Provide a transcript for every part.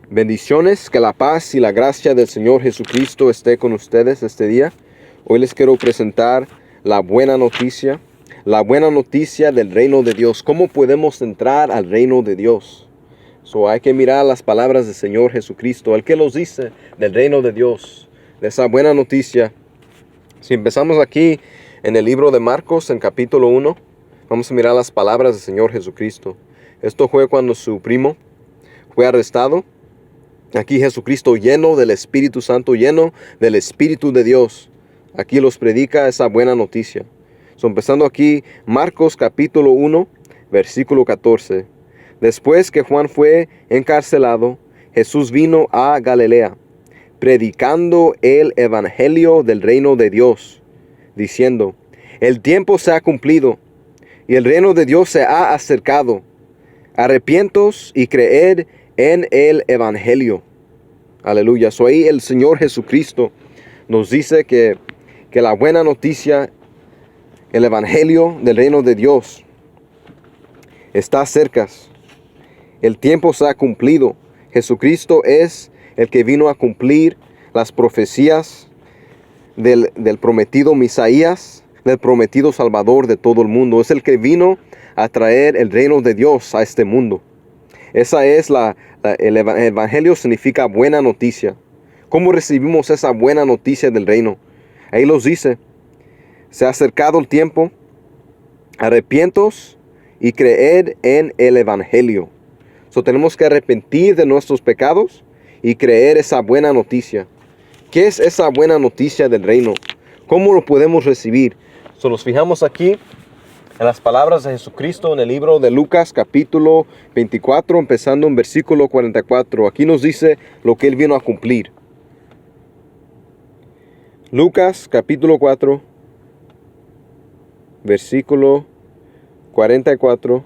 Bendiciones, que la paz y la gracia del Señor Jesucristo esté con ustedes este día. Hoy les quiero presentar la buena noticia del reino de Dios. ¿Cómo podemos entrar al reino de Dios? Hay que mirar las palabras del Señor Jesucristo, el que nos dice del reino de Dios, de esa buena noticia. Si empezamos aquí en el libro de Marcos, en capítulo 1, vamos a mirar las palabras del Señor Jesucristo. Esto fue cuando su primo fue arrestado. Aquí Jesucristo, lleno del Espíritu Santo, lleno del Espíritu de Dios, aquí los predica esa buena noticia. Empezando aquí, Marcos capítulo 1, versículo 14. Después que Juan fue encarcelado, Jesús vino a Galilea, predicando el evangelio del reino de Dios, diciendo: el tiempo se ha cumplido, y el reino de Dios se ha acercado. Arrepientos y creed en el evangelio. Aleluya. Ahí el Señor Jesucristo nos dice que la buena noticia, el evangelio del reino de Dios, está cerca. El tiempo se ha cumplido. Jesucristo es el que vino a cumplir las profecías del prometido Mesías, del prometido Salvador de todo el mundo. Es el que vino a traer el reino de Dios a este mundo. Esa es el evangelio, significa buena noticia. ¿Cómo recibimos esa buena noticia del reino? Ahí los dice: se ha acercado el tiempo, arrepientos y creed en el evangelio. Tenemos que arrepentir de nuestros pecados y creer esa buena noticia. ¿Qué es esa buena noticia del reino? ¿Cómo lo podemos recibir? Nos fijamos aquí en las palabras de Jesucristo en el libro de Lucas capítulo 24, empezando en versículo 44. Aquí nos dice lo que Él vino a cumplir. Lucas capítulo 4, versículo 44.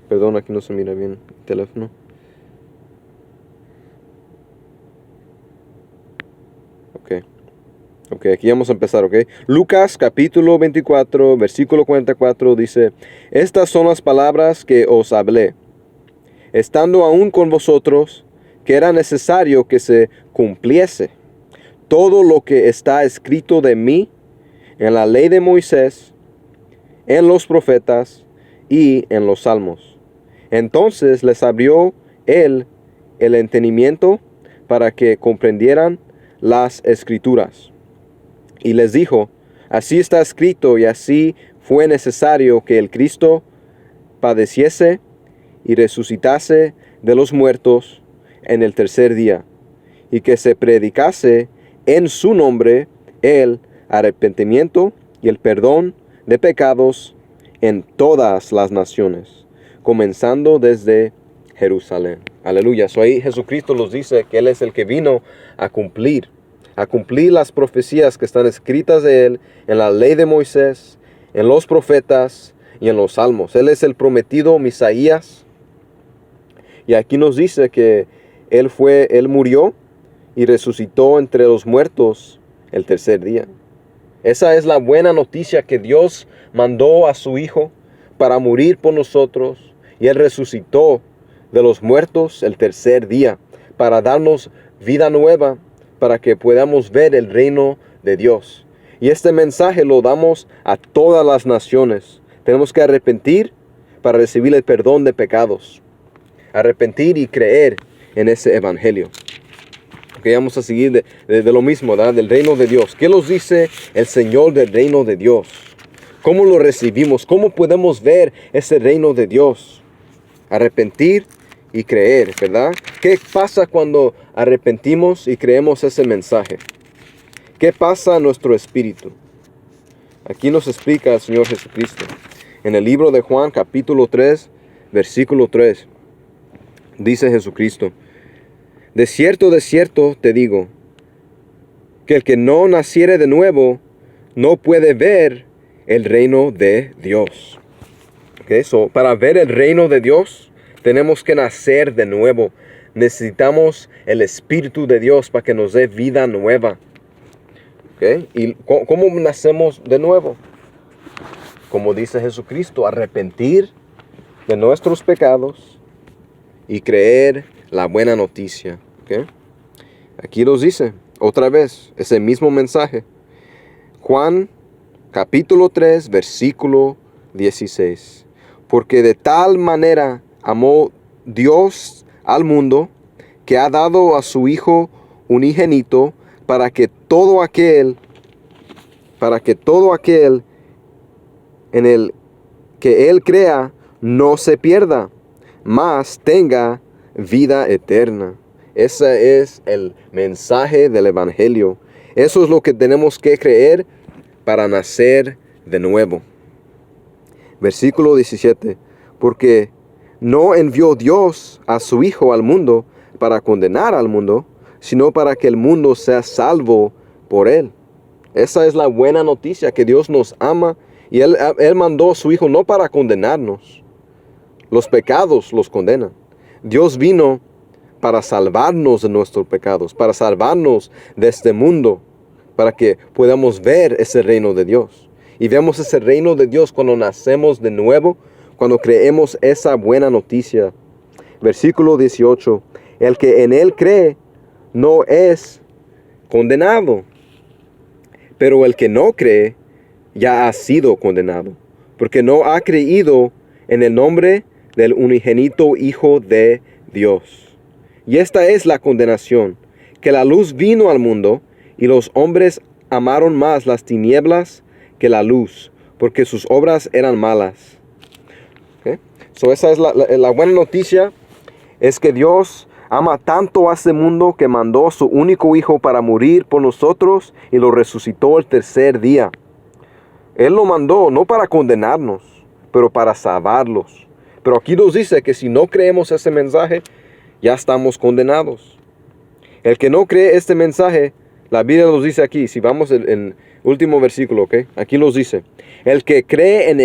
Perdón, aquí no se mira bien el teléfono. Ok, aquí vamos a empezar, ok. Lucas capítulo 24, versículo 44 dice: estas son las palabras que os hablé, estando aún con vosotros, que era necesario que se cumpliese todo lo que está escrito de mí en la ley de Moisés, en los profetas y en los salmos. Entonces les abrió él el entendimiento para que comprendieran las escrituras. Y les dijo: así está escrito, y así fue necesario que el Cristo padeciese y resucitase de los muertos en el tercer día, y que se predicase en su nombre el arrepentimiento y el perdón de pecados en todas las naciones, comenzando desde Jerusalén. Aleluya. Ahí Jesucristo nos dice que Él es el que vino a cumplir las profecías que están escritas de Él en la ley de Moisés, en los profetas y en los salmos. Él es el prometido Mesías. Y aquí nos dice que Él murió y resucitó entre los muertos el tercer día. Esa es la buena noticia, que Dios mandó a su Hijo para morir por nosotros, y Él resucitó de los muertos el tercer día para darnos vida nueva, para que podamos ver el reino de Dios. Y este mensaje lo damos a todas las naciones. Tenemos que arrepentir para recibir el perdón de pecados. Arrepentir y creer en ese evangelio. Ok, vamos a seguir de lo mismo, ¿verdad? Del reino de Dios. ¿Qué nos dice el Señor del reino de Dios? ¿Cómo lo recibimos? ¿Cómo podemos ver ese reino de Dios? Arrepentir y creer, ¿verdad? ¿Qué pasa cuando arrepentimos y creemos ese mensaje? ¿Qué pasa en nuestro espíritu? Aquí nos explica el Señor Jesucristo. En el libro de Juan, capítulo 3, versículo 3, dice Jesucristo: de cierto te digo, que el que no naciere de nuevo no puede ver el reino de Dios. Okay, para ver el reino de Dios, tenemos que nacer de nuevo. Necesitamos el Espíritu de Dios para que nos dé vida nueva. Okay, ¿y cómo nacemos de nuevo? Como dice Jesucristo, arrepentir de nuestros pecados y creer la buena noticia. ¿Okay? Aquí nos dice, otra vez, ese mismo mensaje. Juan, capítulo 3, versículo 16. Porque de tal manera amó Dios al mundo, que ha dado a su Hijo unigénito, para que todo aquel en el que Él crea no se pierda, mas tenga vida eterna. Ese es el mensaje del Evangelio. Eso es lo que tenemos que creer para nacer de nuevo. Versículo 17. Porque no envió Dios a su Hijo al mundo para condenar al mundo, sino para que el mundo sea salvo por Él. Esa es la buena noticia, que Dios nos ama y Él mandó a su Hijo no para condenarnos. Los pecados los condenan. Dios vino para salvarnos de nuestros pecados, para salvarnos de este mundo, para que podamos ver ese reino de Dios. Y vemos ese reino de Dios cuando nacemos de nuevo, cuando creemos esa buena noticia. Versículo 18. El que en Él cree no es condenado, pero el que no cree ya ha sido condenado, porque no ha creído en el nombre del unigénito Hijo de Dios. Y esta es la condenación, que la luz vino al mundo, y los hombres amaron más las tinieblas que la luz, porque sus obras eran malas. ¿Okay? So esa es la buena noticia, es que Dios ama tanto a este mundo que mandó a su único Hijo para morir por nosotros y lo resucitó el tercer día. Él lo mandó no para condenarnos, pero para salvarlos. Pero aquí nos dice que si no creemos ese mensaje, ya estamos condenados. El que no cree este mensaje, la Biblia nos dice aquí, si vamos en último versículo, ¿ok? Aquí nos dice, el que cree en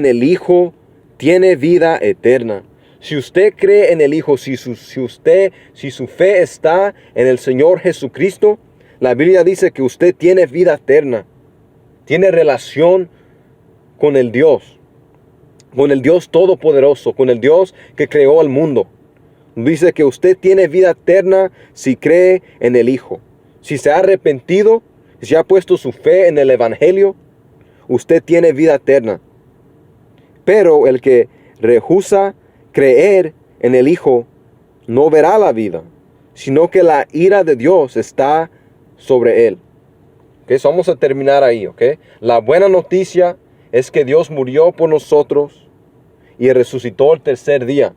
el Hijo tiene vida eterna. Si usted cree en el Hijo, si su fe está en el Señor Jesucristo, la Biblia dice que usted tiene vida eterna. Tiene relación con el Dios Todopoderoso, con el Dios que creó el mundo. Dice que usted tiene vida eterna si cree en el Hijo. Si se ha arrepentido, si ha puesto su fe en el Evangelio, usted tiene vida eterna. Pero el que rehúsa creer en el Hijo no verá la vida, sino que la ira de Dios está sobre él. Okay, so vamos a terminar ahí, ¿ok? La buena noticia es que Dios murió por nosotros y resucitó el tercer día.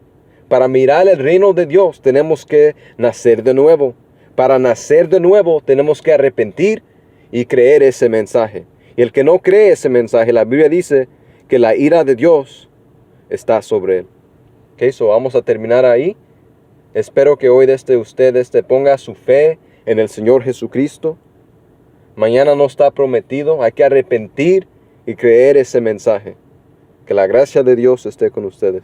Para mirar el reino de Dios tenemos que nacer de nuevo. Para nacer de nuevo tenemos que arrepentir y creer ese mensaje. Y el que no cree ese mensaje, la Biblia dice que la ira de Dios está sobre él. Ok, so vamos a terminar ahí. Espero que hoy usted ponga su fe en el Señor Jesucristo. Mañana no está prometido, hay que arrepentir y creer ese mensaje. Que la gracia de Dios esté con ustedes.